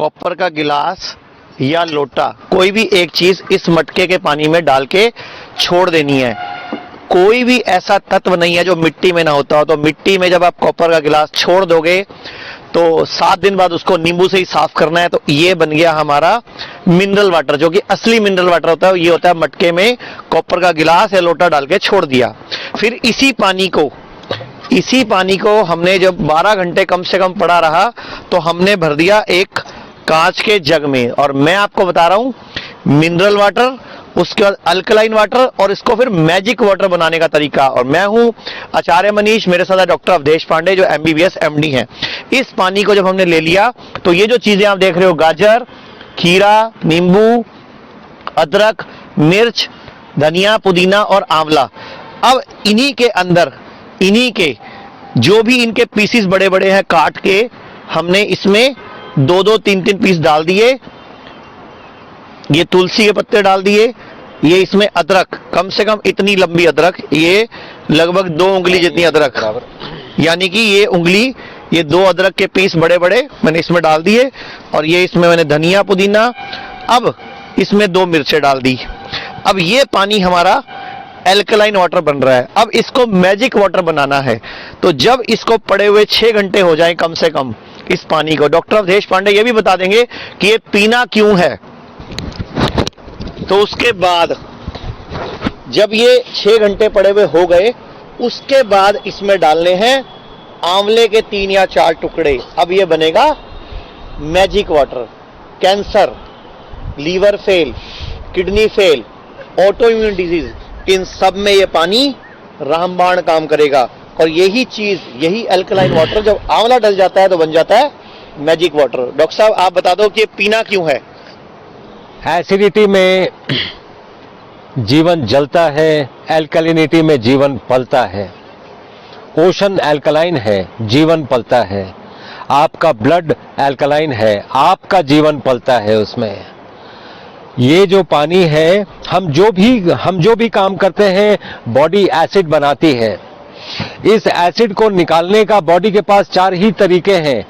Copper का गिलास या लोटा, कोई भी एक चीज इस मटके के पानी में डाल के छोड़ देनी है। कोई भी ऐसा तत्व नहीं है जो मिट्टी में ना होता हो। तो मिट्टी में जब आप कॉपर का गिलास छोड़ दोगे तो 7 दिन बाद उसको नींबू से ही साफ करना है। तो ये बन गया हमारा मिनरल वाटर, जो कि असली मिनरल वाटर होता है। ये होता है मटके में कॉपर का गिलास या लोटा डाल के छोड़ दिया। फिर इसी पानी को हमने जब 12 घंटे कम से कम पड़ा रहा तो हमने भर दिया एक कांच के जग में। और मैं आपको बता रहा हूं मिनरल वाटर, उसके बाद अल्कलाइन वाटर और इसको फिर मैजिक वाटर बनाने का तरीका। और मैं हूं आचार्य मनीष, मेरे साथ डॉक्टर अवधेश पांडे जो MBBS MD हैं। इस पानी को जब हमने ले लिया तो ये जो चीजें आप देख रहे हो, गाजर, खीरा, नींबू, अदरक, मिर्च, धनिया, पुदीना और आंवला, अब इन्हीं के अंदर इन्हीं के जो भी इनके पीसेस बड़े बड़े हैं काट के हमने इसमें 2-2, 3-3 पीस डाल दिए। ये तुलसी के पत्ते डाल दिए। ये इसमें अदरक, कम से कम इतनी लंबी अदरक, ये लगभग 2 उंगली जितनी अदरक, यानी कि ये उंगली, ये 2 अदरक के पीस बड़े बड़े मैंने इसमें डाल दिए। और ये इसमें मैंने धनिया, पुदीना, अब इसमें 2 मिर्चें डाल दी। अब ये पानी हमारा एल्कलाइन वाटर बन रहा है। अब इसको मैजिक वाटर बनाना है। तो जब इसको पड़े हुए 6 घंटे हो जाएं कम से कम इस पानी को, डॉक्टर अवधेश पांडे ये भी बता देंगे कि ये पीना क्यों है। तो उसके बाद जब ये 6 घंटे पड़े हुए हो गए, उसके बाद इसमें डालने हैं आंवले के 3 या 4 टुकड़े। अब ये बनेगा magic water. Cancer, liver fail, kidney fail, autoimmune disease, इन सब में ये पानी रामबाण काम करेगा। और यही चीज, यही अल्कलाइन वाटर जब आंवला डल जाता है तो बन जाता है मैजिक वाटर। डॉक्टर साहब आप बता दो कि पीना क्यों है। एसिडिटी में जीवन जलता है, एल्कलिनिटी में जीवन पलता है। ओशन एल्कलाइन है, जीवन पलता है। आपका ब्लड एल्कलाइन है, आपका जीवन पलता है उसमें। ये जो पानी है, हम जो भी काम करते हैं बॉडी एसिड बनाती है। इस एसिड को निकालने का बॉडी के पास 4 ही तरीके हैं,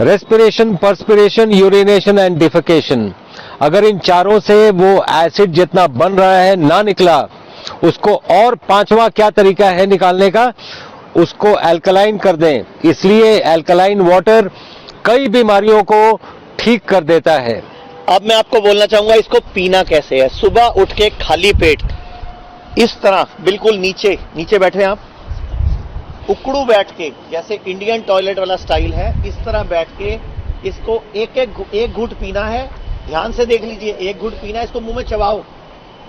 respiration, perspiration, urination and defecation. अगर इन चारों से वो एसिड जितना बन रहा है ना निकला, उसको और 5वां क्या तरीका है निकालने का, उसको एल्कलाइन कर दें। इसलिए एल्कलाइन वाटर कई बीमारियों को ठीक कर देता है। अब मैं आपको बोलना चाहूंगा इसको पीना कैसे है। सुबह उठ के खाली पेट इस तरह बिल्कुल नीचे बैठे आप, उकड़ू बैठ के, जैसे इंडियन टॉयलेट वाला स्टाइल है, इस तरह बैठ के इसको एक घूंट पीना है। ध्यान से देख लीजिए, 1 घूंट पीना है, इसको मुंह में चबाओ।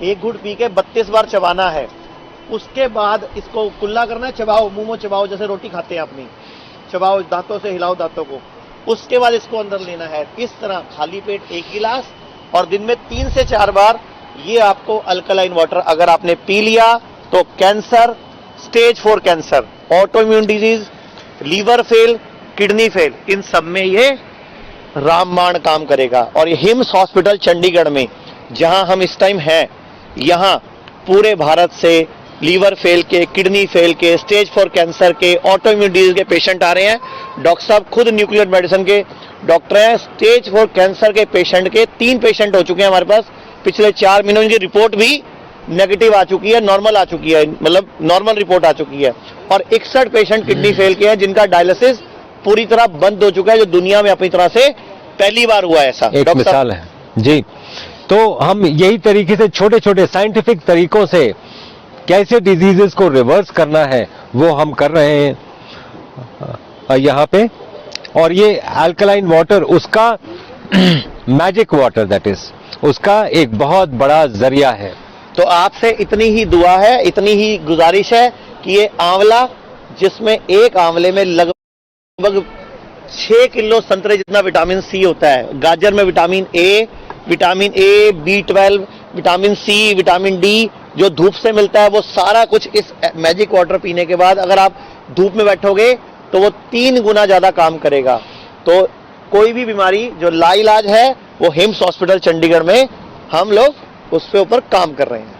1 घूंट पी के 32 बार चबाना है। उसके बाद इसको कुल्ला करना है, चबाओ, मुंह में चबाओ, जैसे रोटी खाते हैं अपनी, चबाओ, दांतों से हिलाओ दांतों को। उसके बाद इसको अंदर लेना है इस तरह खाली पेट 1 गिलास, और दिन में 3 से 4 बार ये आपको अल्कलाइन वाटर अगर आपने पी लिया तो cancer, stage 4 cancer, autoimmune disease, liver fail, kidney fail, इन सब में ये रामबाण काम करेगा। और ये हिम्स हॉस्पिटल चंडीगढ़ में जहां हम इस टाइम हैं, यहां पूरे भारत से लीवर फेल के, किडनी फेल के, स्टेज 4 कैंसर के, ऑटो इम्यून डिजीज के पेशेंट आ रहे हैं। डॉक्टर साहब खुद न्यूक्लियर मेडिसिन के डॉक्टर हैं। स्टेज 4 कैंसर के पेशेंट के 3 पेशेंट हो चुके हैं हमारे पास पिछले 4 महीनों। इनकी रिपोर्ट भी नेगेटिव आ चुकी है, नॉर्मल आ चुकी है, मतलब नॉर्मल रिपोर्ट आ चुकी है। और 61 पेशेंट किडनी फेल के हैं जिनका डायलिसिस पूरी तरह बंद हो चुका है, जो दुनिया में अपनी तरह से पहली बार हुआ है। ऐसा एक मिसाल है जी। तो हम यही तरीके से छोटे छोटे साइंटिफिक तरीकों से कैसे डिजीजेस को रिवर्स करना है वो हम कर रहे हैं यहाँ पे। और ये अल्कलाइन वाटर उसका मैजिक वाटर, दैट इज उसका एक बहुत बड़ा जरिया है। तो आपसे इतनी ही दुआ है, इतनी ही गुजारिश है कि ये आंवला, जिसमें एक आंवले में लगभग 6 किलो संतरे जितना विटामिन सी होता है, गाजर में vitamin A, B12, vitamin C, vitamin D जो धूप से मिलता है, वो सारा कुछ इस मैजिक वाटर पीने के बाद अगर आप धूप में बैठोगे तो वो 3 गुना ज्यादा काम करेगा। तो कोई भी बीमारी जो लाइलाज है वो हिम्स हॉस्पिटल चंडीगढ़ में हम लोग उसके ऊपर काम कर रहे हैं।